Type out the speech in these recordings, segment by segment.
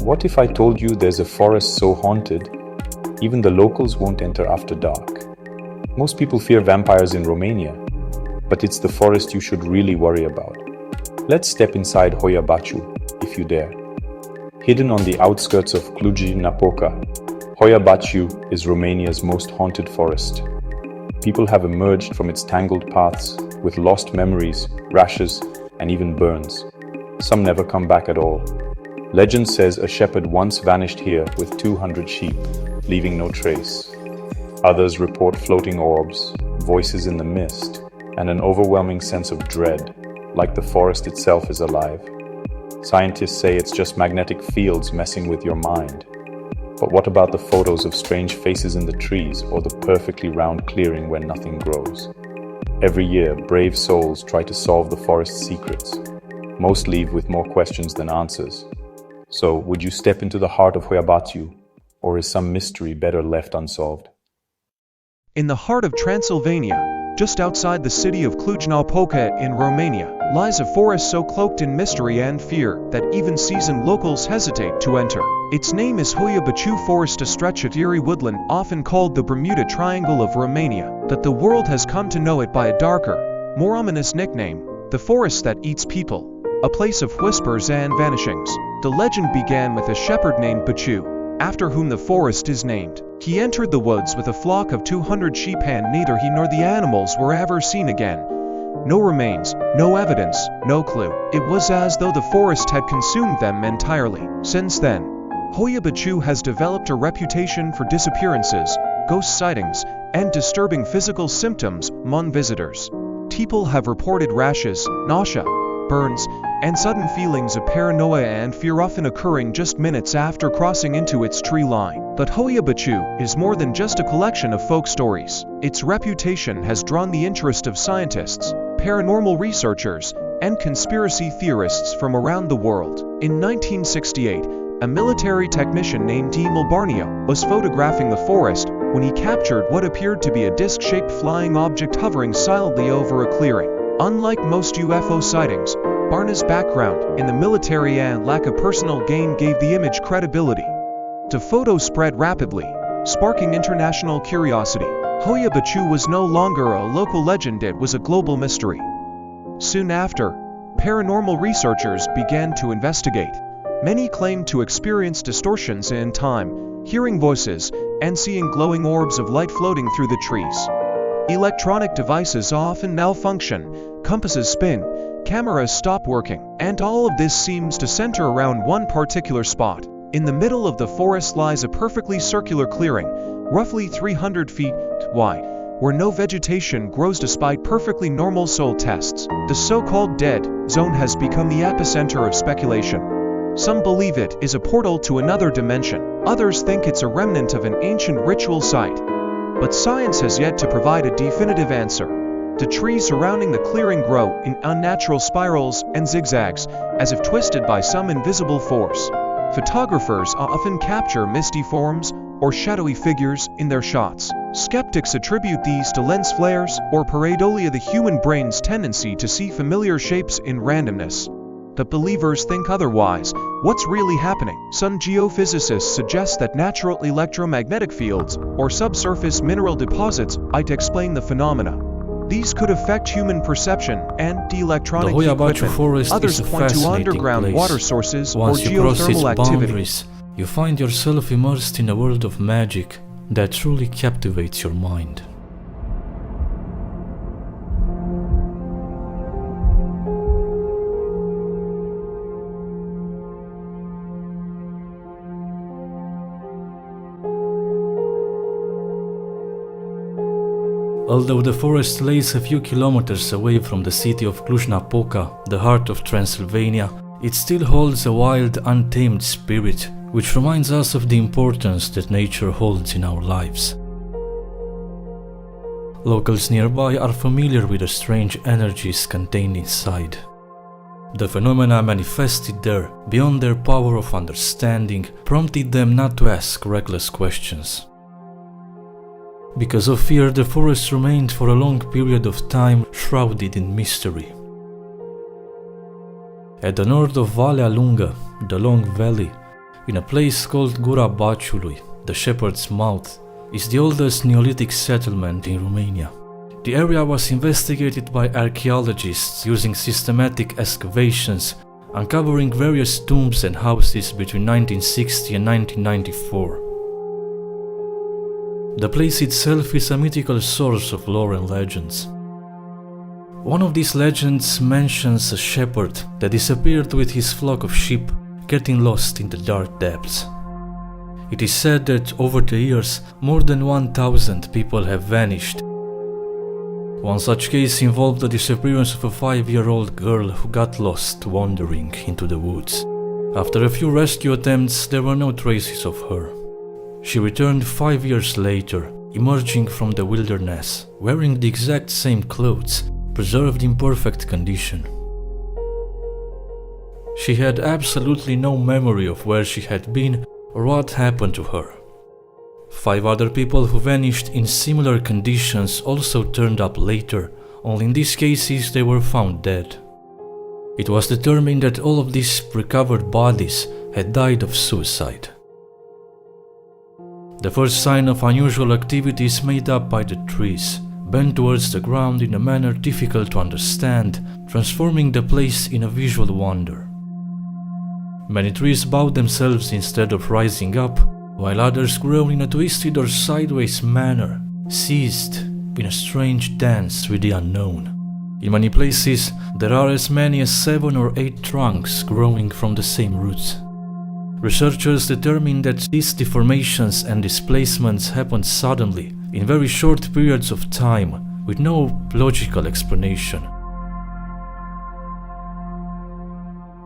What if I told you there's a forest so haunted, even the locals won't enter after dark? Most people fear vampires in Romania, but it's the forest you should really worry about. Let's step inside Hoia Baciu, if you dare. Hidden on the outskirts of Cluj-Napoca, Hoia Baciu is Romania's most haunted forest. People have emerged from its tangled paths with lost memories, rashes, and even burns. Some never come back at all. Legend says a shepherd once vanished here with 200 sheep, leaving no trace. Others report floating orbs, voices in the mist, and an overwhelming sense of dread, like the forest itself is alive. Scientists say it's just magnetic fields messing with your mind. But what about the photos of strange faces in the trees or the perfectly round clearing where nothing grows? Every year, brave souls try to solve the forest's secrets. Most leave with more questions than answers. So, would you step into the heart of Hoia Baciu, or is some mystery better left unsolved? In the heart of Transylvania, just outside the city of Cluj-Napoca in Romania, lies a forest so cloaked in mystery and fear that even seasoned locals hesitate to enter. Its name is Hoia Baciu Forest, a stretch of eerie woodland often called the Bermuda Triangle of Romania, but the world has come to know it by a darker, more ominous nickname, the forest that eats people, a place of whispers and vanishings. The legend began with a shepherd named Baciu, after whom the forest is named. He entered the woods with a flock of 200 sheep, and neither he nor the animals were ever seen again. No remains, no evidence, no clue. It was as though the forest had consumed them entirely. Since then, Hoia Baciu has developed a reputation for disappearances, ghost sightings, and disturbing physical symptoms among visitors. People have reported rashes, nausea, burns, and sudden feelings of paranoia and fear, often occurring just minutes after crossing into its tree line. But Hoia Baciu is more than just a collection of folk stories. Its reputation has drawn the interest of scientists, paranormal researchers, and conspiracy theorists from around the world. In 1968, a military technician named Emil Barnea was photographing the forest when he captured what appeared to be a disc-shaped flying object hovering silently over a clearing. Unlike most UFO sightings, Barnea's background in the military and lack of personal gain gave the image credibility. The photo spread rapidly, sparking international curiosity. Hoia Baciu was no longer a local legend, it was a global mystery. Soon after, paranormal researchers began to investigate. Many claimed to experience distortions in time, hearing voices, and seeing glowing orbs of light floating through the trees. Electronic devices often malfunction, compasses spin, cameras stop working, and all of this seems to center around one particular spot. In the middle of the forest lies a perfectly circular clearing, roughly 300 feet wide, where no vegetation grows despite perfectly normal soil tests. The so-called dead zone has become the epicenter of speculation. Some believe it is a portal to another dimension. Others think it's a remnant of an ancient ritual site. But science has yet to provide a definitive answer. The trees surrounding the clearing grow in unnatural spirals and zigzags, as if twisted by some invisible force. Photographers often capture misty forms or shadowy figures in their shots. Skeptics attribute these to lens flares or pareidolia, the human brain's tendency to see familiar shapes in randomness. But believers think otherwise. What's really happening? Some geophysicists suggest that natural electromagnetic fields or subsurface mineral deposits might explain the phenomena. These could affect human perception and electronic equipment. Others point to underground water sources or geothermal activity. You find yourself immersed in a world of magic that truly captivates your mind. Although the forest lays a few kilometers away from the city of Cluj-Napoca, the heart of Transylvania, it still holds a wild, untamed spirit, which reminds us of the importance that nature holds in our lives. Locals nearby are familiar with the strange energies contained inside. The phenomena manifested there, beyond their power of understanding, prompted them not to ask reckless questions. Because of fear, the forest remained for a long period of time shrouded in mystery. At the north of Valea Lunga, the Long Valley, in a place called Gura Baciului, the Shepherd's Mouth, is the oldest Neolithic settlement in Romania. The area was investigated by archaeologists using systematic excavations, uncovering various tombs and houses between 1960 and 1994. The place itself is a mythical source of lore and legends. One of these legends mentions a shepherd that disappeared with his flock of sheep, getting lost in the dark depths. It is said that over the years, more than 1,000 people have vanished. One such case involved the disappearance of a 5-year-old girl who got lost wandering into the woods. After a few rescue attempts, there were no traces of her. She returned 5 years later, emerging from the wilderness, wearing the exact same clothes, preserved in perfect condition. She had absolutely no memory of where she had been or what happened to her. 5 other people who vanished in similar conditions also turned up later, only in these cases they were found dead. It was determined that all of these recovered bodies had died of suicide. The first sign of unusual activity is made up by the trees, bent towards the ground in a manner difficult to understand, transforming the place in a visual wonder. Many trees bowed themselves instead of rising up, while others grow in a twisted or sideways manner, seized in a strange dance with the unknown. In many places, there are as many as 7 or 8 trunks growing from the same roots. Researchers determine that these deformations and displacements happen suddenly, in very short periods of time, with no logical explanation.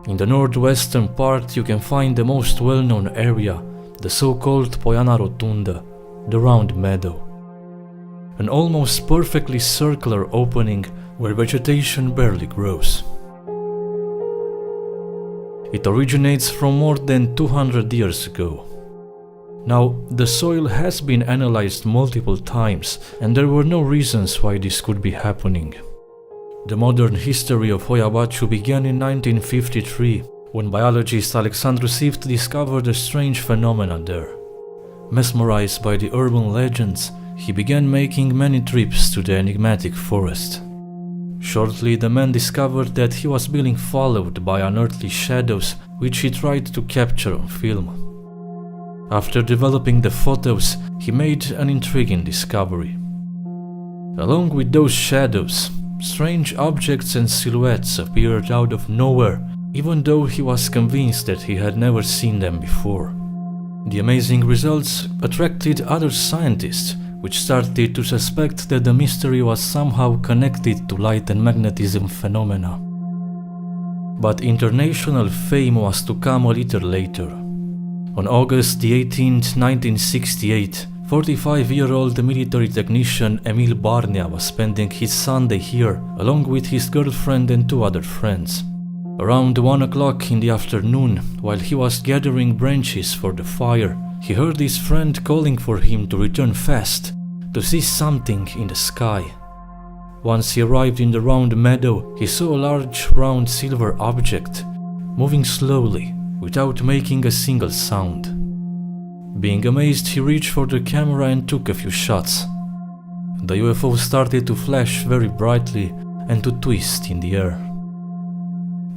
In the northwestern part you can find the most well-known area, the so-called Poiana Rotundă, the round meadow. An almost perfectly circular opening where vegetation barely grows. It originates from more than 200 years ago. Now, the soil has been analyzed multiple times, and there were no reasons why this could be happening. The modern history of Hoia Baciu began in 1953, when biologist Alexandru Sift discovered a strange phenomena there. Mesmerized by the urban legends, he began making many trips to the enigmatic forest. Shortly, the man discovered that he was being followed by unearthly shadows, which he tried to capture on film. After developing the photos, he made an intriguing discovery. Along with those shadows, strange objects and silhouettes appeared out of nowhere, even though he was convinced that he had never seen them before. The amazing results attracted other scientists, which started to suspect that the mystery was somehow connected to light and magnetism phenomena. But international fame was to come a little later. On August 18, 1968, 45-year-old military technician Emil Barnea was spending his Sunday here, along with his girlfriend and 2 other friends. Around 1 o'clock in the afternoon, while he was gathering branches for the fire, he heard his friend calling for him to return fast, to see something in the sky. Once he arrived in the round meadow, he saw a large round silver object, moving slowly, without making a single sound. Being amazed, he reached for the camera and took a few shots. The UFO started to flash very brightly and to twist in the air.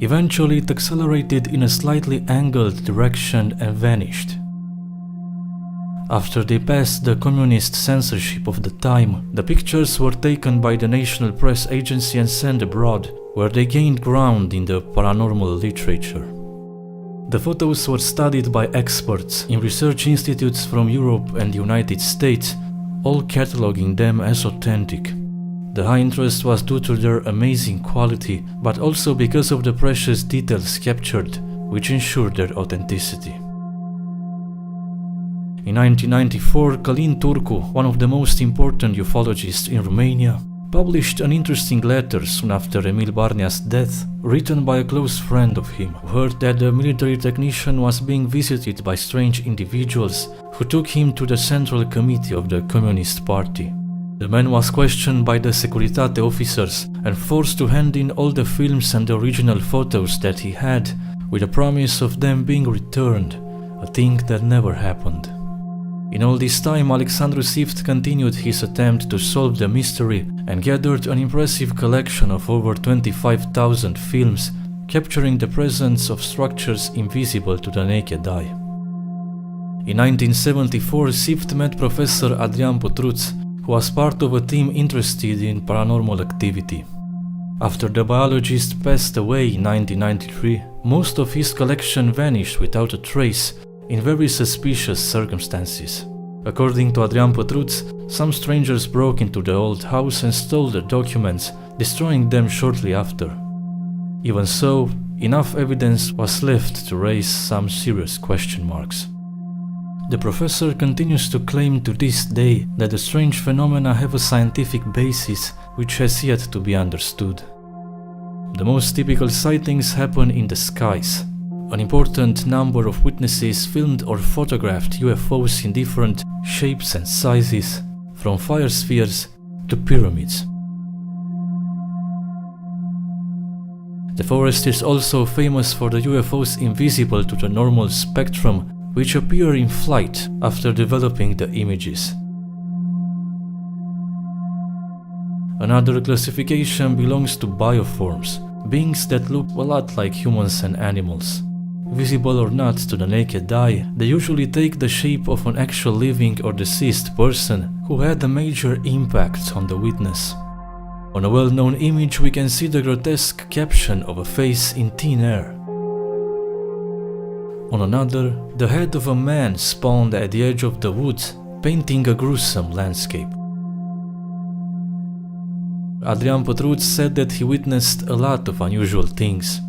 Eventually, it accelerated in a slightly angled direction and vanished. After they passed the communist censorship of the time, the pictures were taken by the National Press Agency and sent abroad, where they gained ground in the paranormal literature. The photos were studied by experts in research institutes from Europe and the United States, all cataloging them as authentic. The high interest was due to their amazing quality, but also because of the precious details captured, which ensured their authenticity. In 1994, Călin Turcu, one of the most important ufologists in Romania, published an interesting letter soon after Emil Barnea's death, written by a close friend of him, who heard that the military technician was being visited by strange individuals who took him to the Central Committee of the Communist Party. The man was questioned by the Securitate officers and forced to hand in all the films and the original photos that he had, with a promise of them being returned, a thing that never happened. In all this time, Alexandru Sift continued his attempt to solve the mystery and gathered an impressive collection of over 25,000 films, capturing the presence of structures invisible to the naked eye. In 1974, Sift met Professor Adrian Potruț, who was part of a team interested in paranormal activity. After the biologist passed away in 1993, most of his collection vanished without a trace, in very suspicious circumstances. According to Adrian Potruț, some strangers broke into the old house and stole the documents, destroying them shortly after. Even so, enough evidence was left to raise some serious question marks. The professor continues to claim to this day that the strange phenomena have a scientific basis which has yet to be understood. The most typical sightings happen in the skies. An important number of witnesses filmed or photographed UFOs in different shapes and sizes, from fire spheres to pyramids. The forest is also famous for the UFOs invisible to the normal spectrum, which appear in flight after developing the images. Another classification belongs to bioforms, beings that look a lot like humans and animals. Visible or not to the naked eye, they usually take the shape of an actual living or deceased person who had a major impact on the witness. On a well-known image we can see the grotesque caption of a face in thin air. On another, the head of a man spawned at the edge of the woods, painting a gruesome landscape. Adrian Potruț said that he witnessed a lot of unusual things.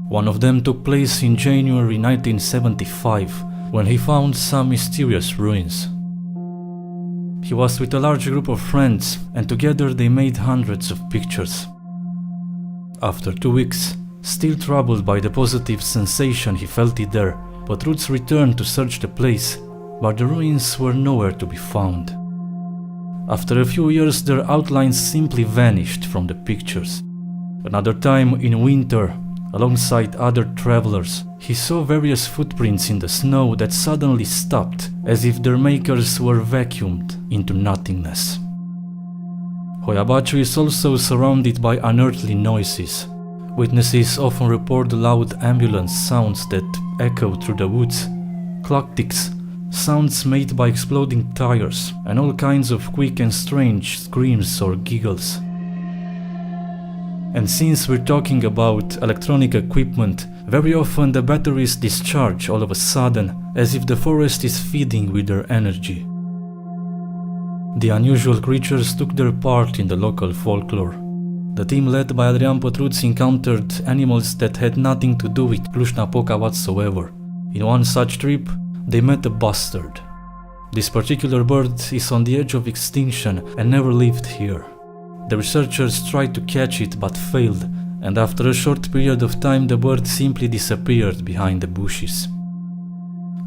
One of them took place in January 1975, when he found some mysterious ruins. He was with a large group of friends, and together they made hundreds of pictures. After 2 weeks, still troubled by the positive sensation he felt there, Potruț returned to search the place, but the ruins were nowhere to be found. After a few years, their outlines simply vanished from the pictures. Another time, in winter, alongside other travelers, he saw various footprints in the snow that suddenly stopped, as if their makers were vacuumed into nothingness. Hoia Baciu is also surrounded by unearthly noises. Witnesses often report loud ambulance sounds that echo through the woods, clock ticks, sounds made by exploding tires, and all kinds of quick and strange screams or giggles. And since we're talking about electronic equipment, very often the batteries discharge all of a sudden, as if the forest is feeding with their energy. The unusual creatures took their part in the local folklore. The team led by Adrian Potruț encountered animals that had nothing to do with Cluj-Napoca whatsoever. In one such trip, they met a bustard. This particular bird is on the edge of extinction and never lived here. The researchers tried to catch it but failed, and after a short period of time the bird simply disappeared behind the bushes.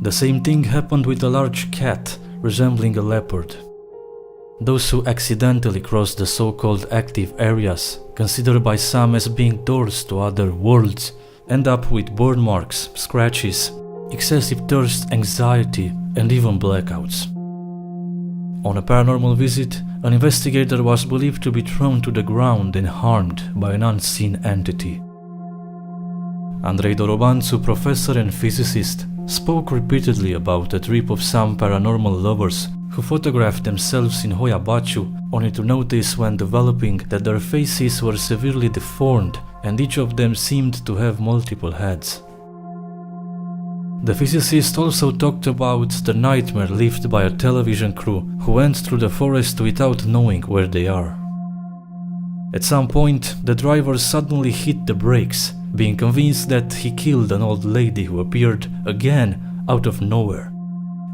The same thing happened with a large cat resembling a leopard. Those who accidentally cross the so-called active areas, considered by some as being doors to other worlds, end up with burn marks, scratches, excessive thirst, anxiety, and even blackouts. On a paranormal visit, an investigator was believed to be thrown to the ground and harmed by an unseen entity. Andrei Dorobanțu, professor and physicist, spoke repeatedly about a trip of some paranormal lovers who photographed themselves in Hoia Baciu, only to notice when developing that their faces were severely deformed and each of them seemed to have multiple heads. The physicist also talked about the nightmare lived by a television crew who went through the forest without knowing where they are. At some point, the driver suddenly hit the brakes, being convinced that he killed an old lady who appeared again out of nowhere.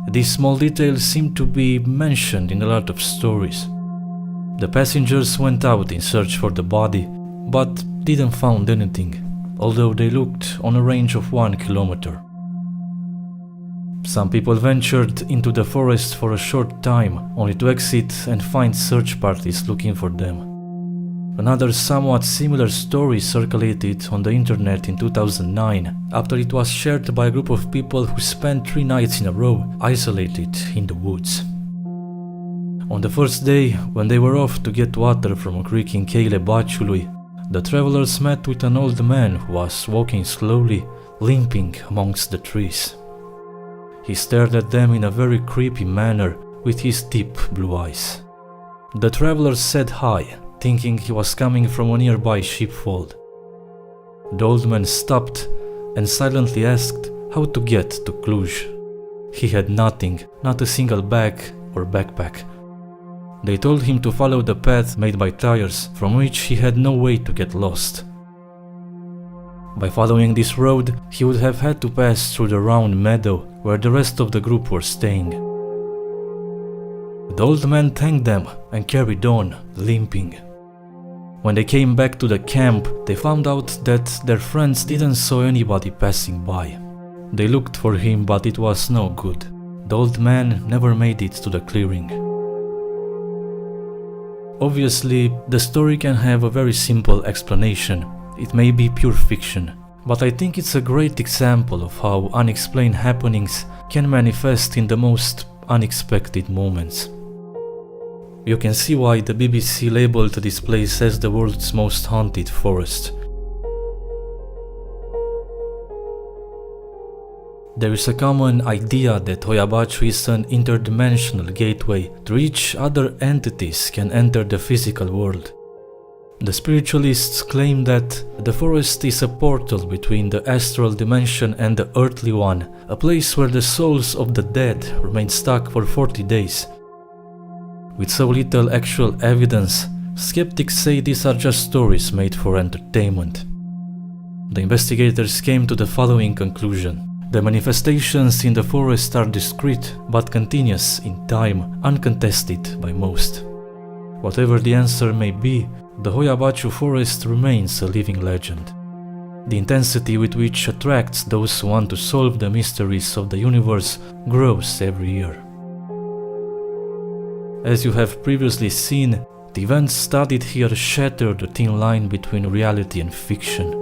These small details seem to be mentioned in a lot of stories. The passengers went out in search for the body, but didn't find anything, although they looked on a range of 1 kilometer. Some people ventured into the forest for a short time, only to exit and find search parties looking for them. Another somewhat similar story circulated on the internet in 2009 after it was shared by a group of people who spent 3 nights in a row isolated in the woods. On the first day, when they were off to get water from a creek in Hoia Baciu, the travelers met with an old man who was walking slowly, limping amongst the trees. He stared at them in a very creepy manner with his deep blue eyes. The travelers said hi, thinking he was coming from a nearby sheepfold. The old man stopped and silently asked how to get to Cluj. He had nothing, not a single bag or backpack. They told him to follow the path made by tires, from which he had no way to get lost. By following this road, he would have had to pass through the round meadow where the rest of the group were staying. The old man thanked them and carried on, limping. When they came back to the camp, they found out that their friends didn't saw anybody passing by. They looked for him, but it was no good. The old man never made it to the clearing. Obviously, the story can have a very simple explanation. It may be pure fiction, but I think it's a great example of how unexplained happenings can manifest in the most unexpected moments. You can see why the BBC labeled this place as the world's most haunted forest. There is a common idea that Hoia Baciu is an interdimensional gateway through which other entities can enter the physical world. The spiritualists claim that the forest is a portal between the astral dimension and the earthly one, a place where the souls of the dead remain stuck for 40 days. With so little actual evidence, skeptics say these are just stories made for entertainment. The investigators came to the following conclusion. The manifestations in the forest are discrete but continuous in time, uncontested by most. Whatever the answer may be, the Hoia Baciu Forest remains a living legend. The intensity with which attracts those who want to solve the mysteries of the universe grows every year. As you have previously seen, the events studied here shatter the thin line between reality and fiction.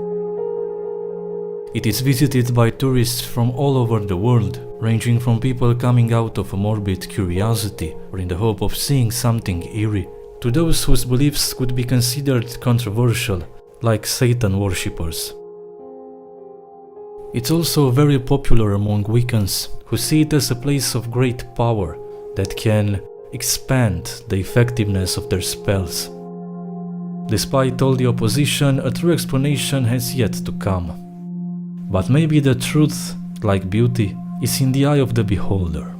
It is visited by tourists from all over the world, ranging from people coming out of a morbid curiosity or in the hope of seeing something eerie, to those whose beliefs could be considered controversial, like Satan worshippers. It's also very popular among Wiccans, who see it as a place of great power that can expand the effectiveness of their spells. Despite all the opposition, a true explanation has yet to come. But maybe the truth, like beauty, is in the eye of the beholder.